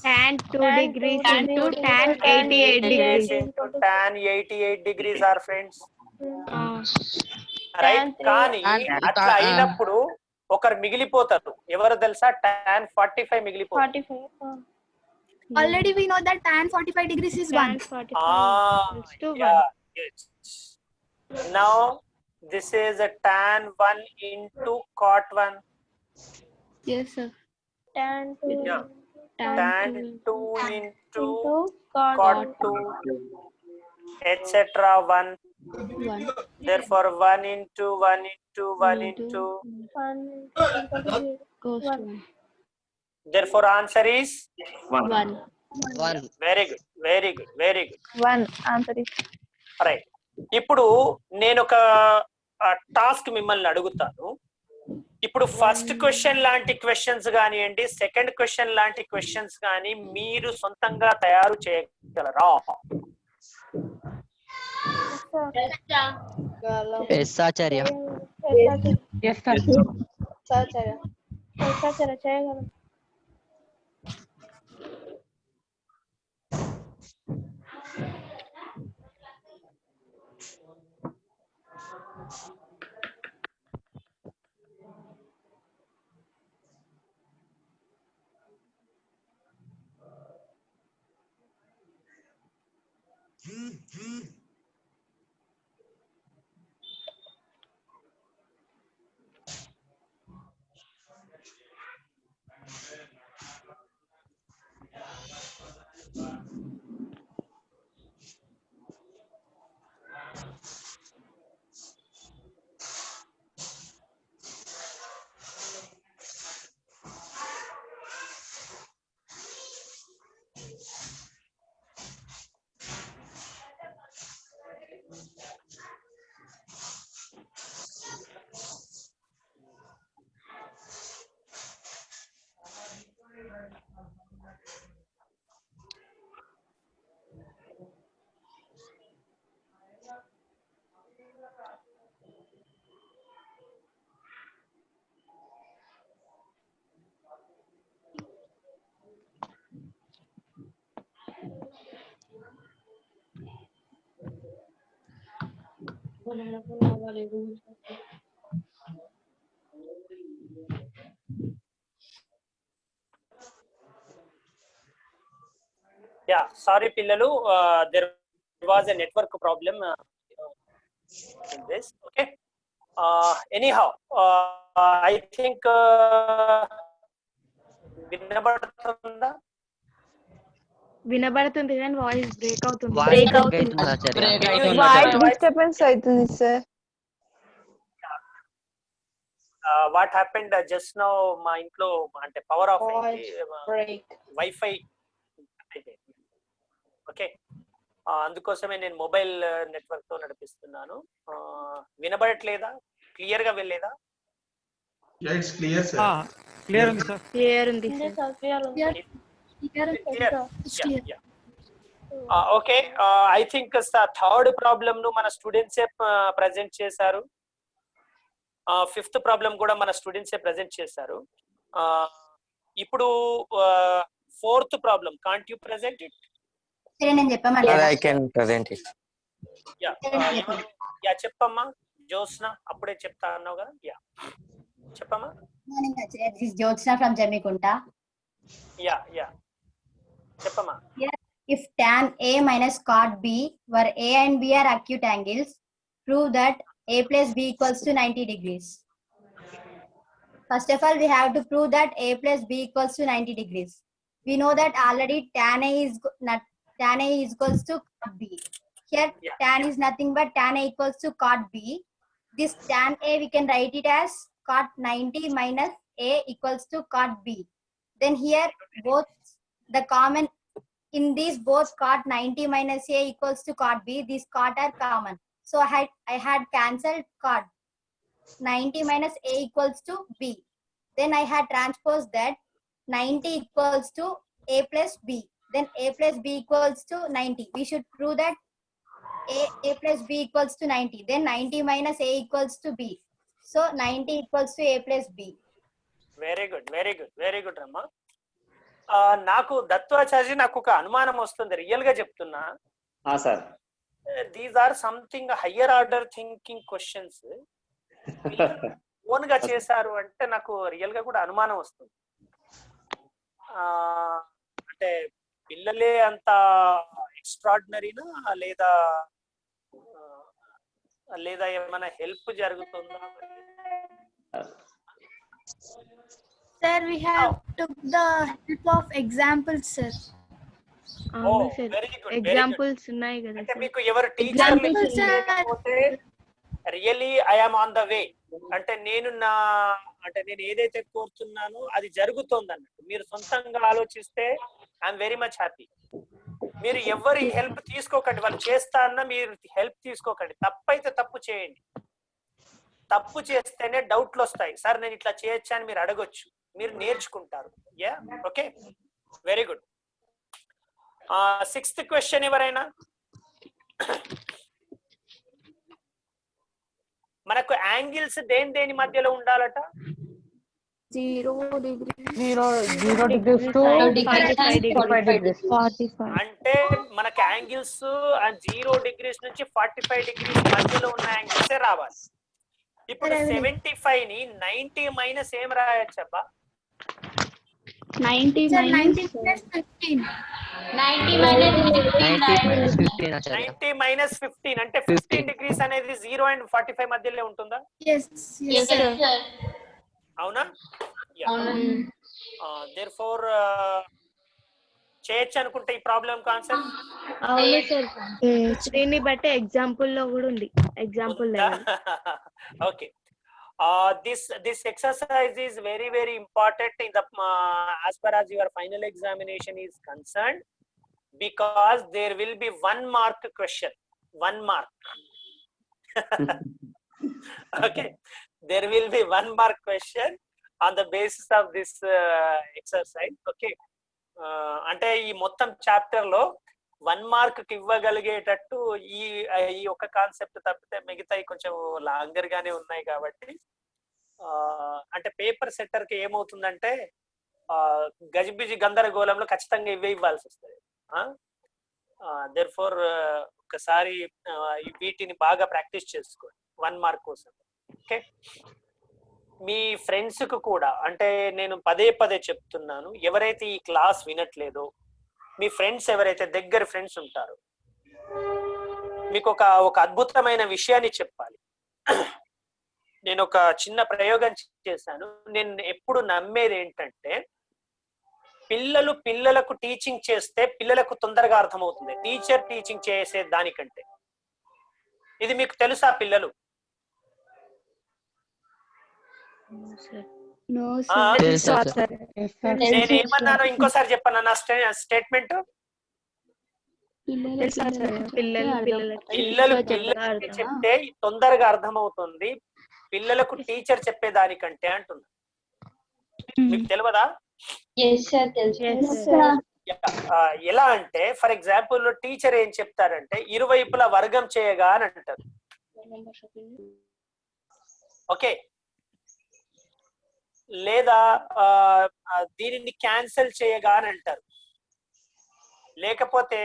Tan 2 degrees into tan 88 degrees. Into tan 88 degrees are friends. Right? కానీ అట్లా అయినప్పుడు ఒకరు మిగిలిపోతారు. ఎవరు తెలుసా? tan 45 మిగిలిపోతారు. Already we know that tan 45 degrees is 1. Yeah. Yes. Now this is a tan 1 into cot 1. Yes, sir. Tan 2. Yeah. Tan 2 into cot 2 etc. 1. Therefore 1 into 1 into 1 into goes to 1. Therefore answer is 1. Very good. 1 answer is. Right. ఇప్పుడు నేను ఒక task మిమ్మల్ని అడుగుతాను. ఇప్పుడు first question లాంటి questions కానివ్వండి, second question లాంటి questions కానీ మీరు సొంతంగా తయారు చేయగలరా? Yes, Acharya. Yes, sir. చేయగలం. Yeah, sorry పిల్లలు, there was a network problem in this. Okay, anyhow, I think వినబడుతుందా? వినబడుతుంది కానీ వాయిస్ బ్రేక్ అవుతుంది. వాయిస్ బ్రేక్ అవుతుంది ఆచార్య. వాయిస్ డిస్టర్బెన్స్ అవుతుంది sir. What happened just now, మా ఇంట్లో అంటే పవర్ ఆఫ్ వైఫై. ఓకే, అందుకోసమే నేను మొబైల్ నెట్వర్క్ తో నడిపిస్తున్నాను. వినబడట్లేదా? క్లియర్ గా వెళ్ళలేదా? క్లియర్ ఉంది సార్. క్లియర్ ఉంది okay, I think third problem ను మన స్టూడెంట్సే ప్రజెంట్ చేశారు. ఫిఫ్త్ ప్రాబ్లం కూడా మన స్టూడెంట్సే ప్రజెంట్ చేశారు. ఇప్పుడు fourth problem, can't you present it? I can present it. Yeah చెప్పమ్మా జ్యోత్స్న, అప్పుడే చెప్తా అన్నావు కదా. యా చెప్పమ్మా. This is Jyotsna from Jamikunta. Yeah చెప్పమ్మా. If tan A minus cot B where A and B are acute angles, prove that A plus B equals to 90 degrees. First of all, we have to prove that A plus B equals to 90 degrees. We know that already tan A is equals to cot B. Here tan is nothing but tan A equals to cot B. This tan A we can write it as cot 90 minus A equals to cot B. Then here both the common in these both cot 90 minus A equals to cot B, these cot are common. So I had cancelled cot 90 minus A equals to B. Then I had transposed that 90 equals to A plus B. Then A plus B equals to 90. We should prove that A plus B equals to 90. Then 90 minus A equals to B. So 90 equals to A plus B. Very good, very good, very good అమ్మా. నాకు దత్వాచార్య నాకు ఒక అనుమానం వస్తుంది, real గా చెప్తున్నా sir. These or something higher order thinking questions. Own గా చేశారు అంటే నాకు రియల్ గా కూడా అనుమానం వస్తుంది. అంటే పిల్లలే అంత ఎక్స్ట్రాడినరీనా లేదా ఏమైనా హెల్ప్ జరుగుతుందా? Sir, we have took the help of examples, sir. Examples ఉన్నాయి కదా. అంటే మీకు ఎవరు టీచర్ లేకపోతే really I am on the way అంటే నేను ఏదైతే కోరుతున్నానో అది జరుగుతోంది అన్నట్టు మీరు సొంతంగా ఆలోచిస్తే ఐఎమ్ వెరీ మచ్ హ్యాపీ. మీరు ఎవరి హెల్ప్ తీసుకోకండి, వాళ్ళు చేస్తా అన్న మీరు హెల్ప్ తీసుకోకండి. తప్పైతే తప్పు చేయండి, తప్పు చేస్తేనే డౌట్లు వస్తాయి. సార్ నేను ఇట్లా చేయొచ్చా అని మీరు అడగొచ్చు, మీరు నేర్చుకుంటారు. Yeah okay, very good. Sixth question ఎవరైనా? మనకు యాంగిల్స్ దేని మధ్యలో ఉండాలట? 0 degrees. 0 degrees to 45 degrees. అంటే మనకి యాంగిల్స్ 0 degrees నుంచి 45 degrees మధ్యలో ఉన్న యాంగిల్స్ రావాలి. ఇప్పుడు 75 ని 90 మైనస్ ఏం రాయొచ్చబ్బా? 90 minus 15. 90 minus 15 అంటే 15 degrees అనేది 0 and 45 మధ్యలో ఉంటుందా? Yes sir. అవునా? therefore చేయొచ్చు అనుకుంటే ఈ ప్రాబ్లం కాన్సెప్ట్. అవును సార్, దీన్ని బట్టి ఎగ్జాంపుల్ లో కూడా ఉంది. Example level. Okay, this exercise is very important in the as far as your final examination is concerned, because there will be 1 mark question, 1 mark. Okay, there will be 1 mark question on the basis of this exercise. Okay, అంటే ఈ మొత్తం chapter లో 1 mark కి ఇవ్వగలిగేటట్టు ఈ ఒక concept తప్పితే మిగతాయి కొంచెం లాంగర్ గానే ఉన్నాయి కాబట్టి అంటే పేపర్ సెట్టర్ కి ఏమవుతుందంటే గజిబిజి గందరగోళంలో ఖచ్చితంగా ఇవే ఇవ్వాల్సి వస్తుంది. దేర్ఫోర్ ఒకసారి వీటిని బాగా ప్రాక్టీస్ చేసుకోండి 1 మార్క్ కోసం. ఓకే, మీ ఫ్రెండ్స్ కు కూడా, అంటే నేను పదే పదే చెప్తున్నాను, ఎవరైతే ఈ క్లాస్ వినట్లేదో మీ ఫ్రెండ్స్ ఎవరైతే దగ్గర ఫ్రెండ్స్ ఉంటారో మీకు ఒక అద్భుతమైన విషయాన్ని చెప్పాలి. నేను ఒక చిన్న ప్రయోగం చేశాను. నేను ఎప్పుడు నమ్మేది ఏంటంటే పిల్లలకు టీచింగ్ చేస్తే పిల్లలకు తొందరగా అర్థమవుతుంది టీచర్ టీచింగ్ చేసే దానికంటే. ఇది మీకు తెలుసా పిల్లలు? నేను ఏమన్నానో ఇంకోసారి చెప్పాను నా స్టేట్మెంట్. పిల్లలు చెప్తే తొందరగా అర్థమవుతుంది పిల్లలకు టీచర్ చెప్పేదానికంటే అంటున్నా. మీకు తెలియదా? ఎలా అంటే ఫర్ ఎగ్జాంపుల్ టీచర్ ఏం చెప్తారంటే ఇరువైపులా వర్గం చేయగా అని అంటారు. ఓకే, లేదా దీనిని క్యాన్సిల్ చేయగా అని అంటారు. లేకపోతే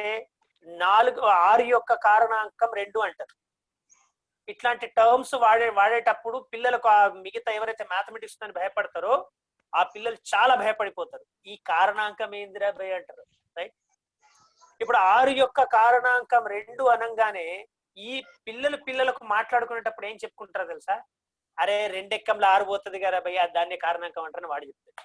6 యొక్క కారణాంకం 2 అంటారు. ఇట్లాంటి టర్మ్స్ వాడేటప్పుడు పిల్లలకు మిగతా ఎవరైతే మ్యాథమెటిక్స్ అని భయపడతారో ఆ పిల్లలు చాలా భయపడిపోతారు. ఈ కారణాంకం ఏందిరా భయ అంటారు. రైట్, ఇప్పుడు 6 యొక్క కారణాంకం 2 అనగానే ఈ పిల్లలకు మాట్లాడుకునేటప్పుడు ఏం చెప్పుకుంటారో తెలుసా? అరే 2 ఎక్కంలో 6 పోతుంది కదా భయ్య, దాన్ని కారణాంకం అంటారని వాడు చెప్తాడు.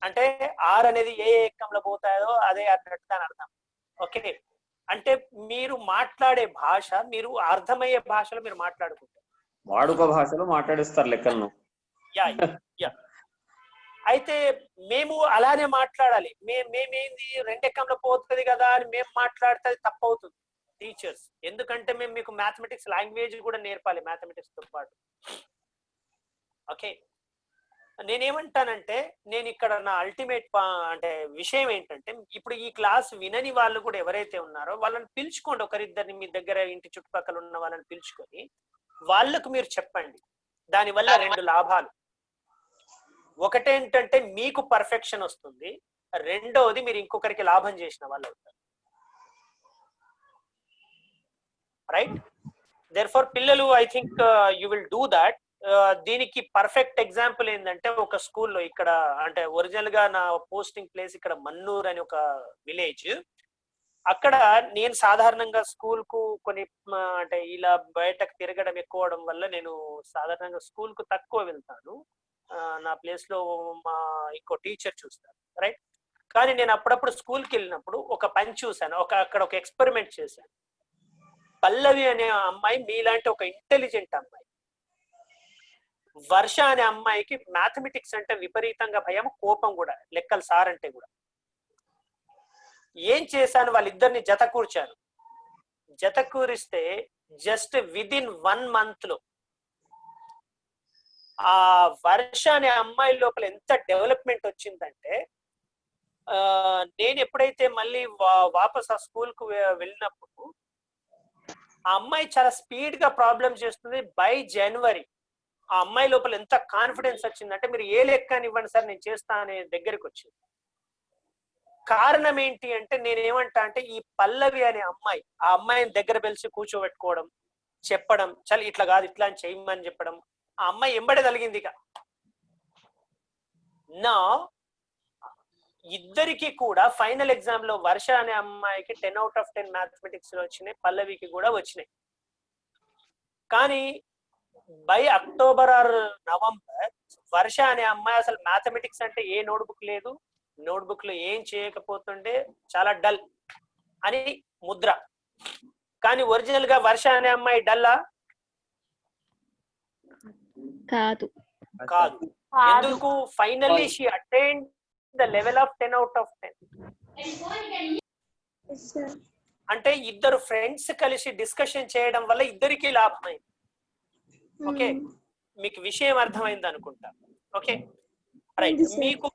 అంటే 6 అనేది ఏ ఎక్కంలో పోతాయో అదే అన్నట్టు దాని అర్థం. ఓకే, అంటే మీరు మాట్లాడే భాష మీరు అర్థమయ్యే భాషలో మీరు మాట్లాడుకుంటారు. వాడుక భాషలో మాట్లాడిస్తారు లెక్కలను. యా అయితే మేము అలానే మాట్లాడాలి. మేమేంది 2 ఎక్కంలో పోతుంది కదా అని మేము మాట్లాడితే తప్పవుతుంది టీచర్స్. ఎందుకంటే మేము మీకు మ్యాథమెటిక్స్ లాంగ్వేజ్ కూడా నేర్పాలి మ్యాథమెటిక్స్ తో పాటు. ఓకే, నేనేమంటానంటే నేను ఇక్కడ నా అల్టిమేట్ అంటే విషయం ఏంటంటే ఇప్పుడు ఈ క్లాస్ వినని వాళ్ళు కూడా ఎవరైతే ఉన్నారో వాళ్ళని పిలుచుకోండి. ఒకరిద్దరిని మీ దగ్గర ఇంటి చుట్టుపక్కల ఉన్న వాళ్ళని పిలుచుకొని వాళ్ళకు మీరు చెప్పండి. దానివల్ల 2 లాభాలు. ఒకటేంటంటే మీకు పర్ఫెక్షన్ వస్తుంది, రెండోది మీరు ఇంకొకరికి లాభం చేసిన వాళ్ళు అవుతారు. రైట్, దేర్ఫోర్ పిల్లలు I think you will do that. దీనికి పర్ఫెక్ట్ ఎగ్జాంపుల్ ఏంటంటే ఒక స్కూల్లో ఇక్కడ అంటే ఒరిజినల్ గా నా పోస్టింగ్ ప్లేస్ ఇక్కడ మన్నూర్ అని ఒక విలేజ్. అక్కడ నేను సాధారణంగా స్కూల్ కు కొన్ని అంటే ఇలా బయటకు తిరగడం ఎక్కువ అవడం వల్ల నేను సాధారణంగా స్కూల్ కు తక్కువ వెళ్తాను. నా ప్లేస్ లో మా ఇంకో టీచర్ చూస్తాను. రైట్, కానీ నేను అప్పుడప్పుడు స్కూల్కి వెళ్ళినప్పుడు ఒక పని చూశాను. అక్కడ ఒక ఎక్స్పెరిమెంట్ చేశాను. పల్లవి అనే అమ్మాయి మీలాంటి ఒక ఇంటెలిజెంట్ అమ్మాయి. వర్ష అనే అమ్మాయికి మ్యాథమెటిక్స్ అంటే విపరీతంగా భయం, కోపం కూడా, లెక్కలు సార్ అంటే కూడా. ఏం చేశాను, వాళ్ళిద్దరిని జత కూర్చాను. జత కూరిస్తే జస్ట్ విదిన్ 1 month లో ఆ వర్ష అనే అమ్మాయి లోపల ఎంత డెవలప్మెంట్ వచ్చిందంటే నేను ఎప్పుడైతే మళ్ళీ వాపస్ ఆ స్కూల్ కు వెళ్ళినప్పుడు ఆ అమ్మాయి చాలా స్పీడ్ గా ప్రాబ్లం చేస్తుంది. బై జనవరి ఆ అమ్మాయి లోపల ఎంత కాన్ఫిడెన్స్ వచ్చిందంటే మీరు ఏ లెక్క ఇవ్వండి సార్ నేను చేస్తా అనే దగ్గరికి వచ్చింది. కారణం ఏంటి అంటే నేనేమంటా అంటే ఈ పల్లవి అనే అమ్మాయి ఆ అమ్మాయిని దగ్గర పిలిచి కూర్చోబెట్టుకోవడం, చెప్పడం, చల్ ఇట్లా కాదు ఇట్లా అని చేయమని చెప్పడం. ఆ అమ్మాయి ఎంబడే కలిగింది. ఇక నా ఇద్దరికి కూడా ఫైనల్ ఎగ్జామ్ లో వర్ష అనే అమ్మాయికి 10 out of 10 మ్యాథమెటిక్స్ లో వచ్చినాయి, పల్లవికి కూడా వచ్చినాయి. కానీ బై అక్టోబర్ ఆర్ నవంబర్ వర్ష అనే అమ్మాయి అసలు మ్యాథమెటిక్స్ అంటే ఏ నోట్బుక్ లేదు, నోట్బుక్ లో ఏం చేయకపోతుండే, చాలా డల్ అని ముద్ర. కానీ ఒరిజినల్ గా వర్ష అనే అమ్మాయి డల్లా కాదు. ఎందుకు? Finally she attained the level of 10 out of 10. అంటే ఇద్దరు ఫ్రెండ్స్ కలిసి డిస్కషన్ చేయడం వల్ల ఇద్దరికి లాభమైంది. ఓకే, మీకు విషయం అర్థమైంది అనుకుంటా. ఓకే రైట్, మీకు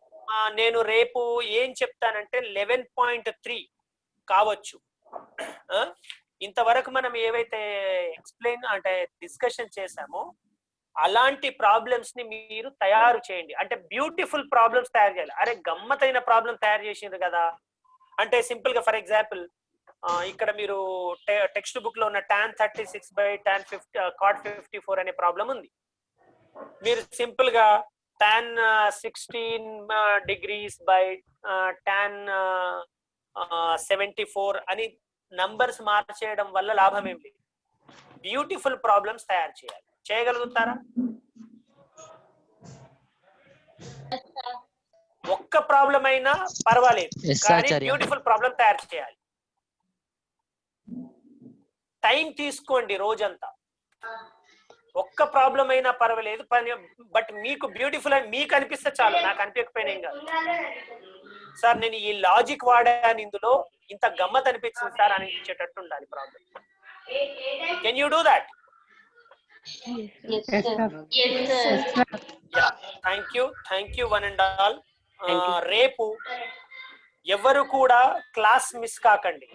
నేను రేపు ఏం చెప్తానంటే 11.3 కావచ్చు. ఇంతవరకు మనం ఏవైతే ఎక్స్ప్లెయిన్ అంటే డిస్కషన్ చేసామో అలాంటి ప్రాబ్లమ్స్ ని మీరు తయారు చేయండి. అంటే బ్యూటిఫుల్ ప్రాబ్లమ్స్ తయారు చేయాలి. అరే గమ్మతైన ప్రాబ్లం తయారు చేసిండ్రు కదా అంటే సింపుల్ గా ఫర్ ఎగ్జాంపుల్ ఇక్కడ మీరు టెక్స్ట్ బుక్ లో ఉన్న tan 36 by tan 50 cot 54 అనే ప్రాబ్లం ఉంది. మీరు సింపుల్ గా tan 16 degrees by tan 74 అని నంబర్స్ మార్చేయడం వల్ల లాభం ఏం లేదు. బ్యూటిఫుల్ ప్రాబ్లమ్స్ తయారు చేయాలి. చేయగలుగుతారా? ఒక్క ప్రాబ్లం అయినా పర్వాలేదు, కానీ బ్యూటిఫుల్ ప్రాబ్లం తయారు చేయాలి. టైం తీసుకోండి రోజంతా. ఒక్క ప్రాబ్లం అయినా పర్వాలేదు, బట్ మీకు బ్యూటిఫుల్ అని మీకు అనిపిస్తే చాలు, నాకు అనిపించకపోయినా ఏం కాదు. సార్ నేను ఈ లాజిక్ వాడాను, ఇందులో ఇంత గమ్మత్ అనిపించింది సార్ అనిపించేటట్టు ఉండాలి problem. Can you do that? Thank you one and all. రేపు ఎవరు కూడా క్లాస్ మిస్ కాకండి.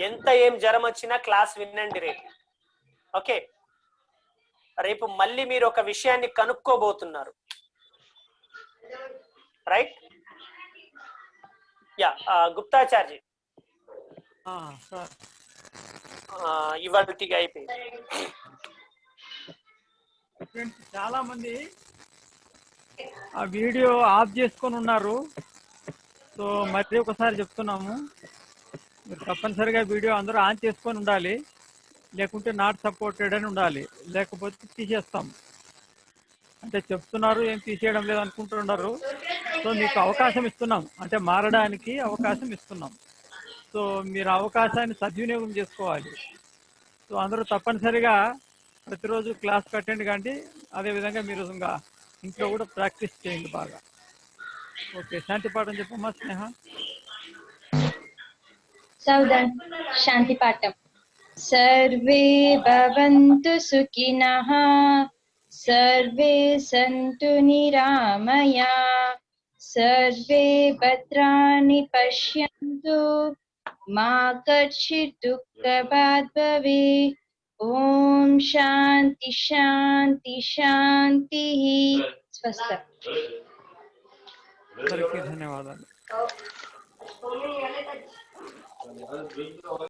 ఎంత ఏం జ్వరం వచ్చినా క్లాస్ వినండి రేపు. ఓకే, రేపు మళ్ళీ మీరు ఒక విషయాన్ని కనుక్కోబోతున్నారు, రైట్? యా, గుప్తాచార్జీ ఇవాళకి అయిపోయింది. చాలా మంది ఆ వీడియో ఆఫ్ చేసుకొని ఉన్నారు. సో మరి ఒకసారి చెప్తున్నాము, మీరు తప్పనిసరిగా వీడియో అందరూ ఆన్ చేసుకొని ఉండాలి, లేకుంటే నాట్ సపోర్టెడ్ అని ఉండాలి, లేకపోతే తీసేస్తాం. అంటే చెప్తున్నారు ఏం తీసేయడం లేదు అనుకుంటున్నారు. సో మీకు అవకాశం ఇస్తున్నాం, అంటే మారడానికి అవకాశం ఇస్తున్నాం. సో మీరు అవకాశాన్ని సద్వినియోగం చేసుకోవాలి. సో అందరూ తప్పనిసరిగా ప్రతిరోజు క్లాస్ అటెండ్ కండి. అదేవిధంగా మీరు ఇంకా ఇంట్లో కూడా ప్రాక్టీస్ చేయండి బాగా. ఓకే, శాంతి పాఠం చెప్పమ్మా స్నేహ. సౌదన్ శాంతి పాఠం. సర్వే భవంతు సుఖినః, సర్వే సంతు నిరామయా, సర్వే భద్రాణి పశ్యంతు, మా కచ్చిత్ దుఃఖభాగ్ భవేత్. ఓం శాంతి శాంతి శాంతి. స్వస్తి. ధన్యవాదాలు.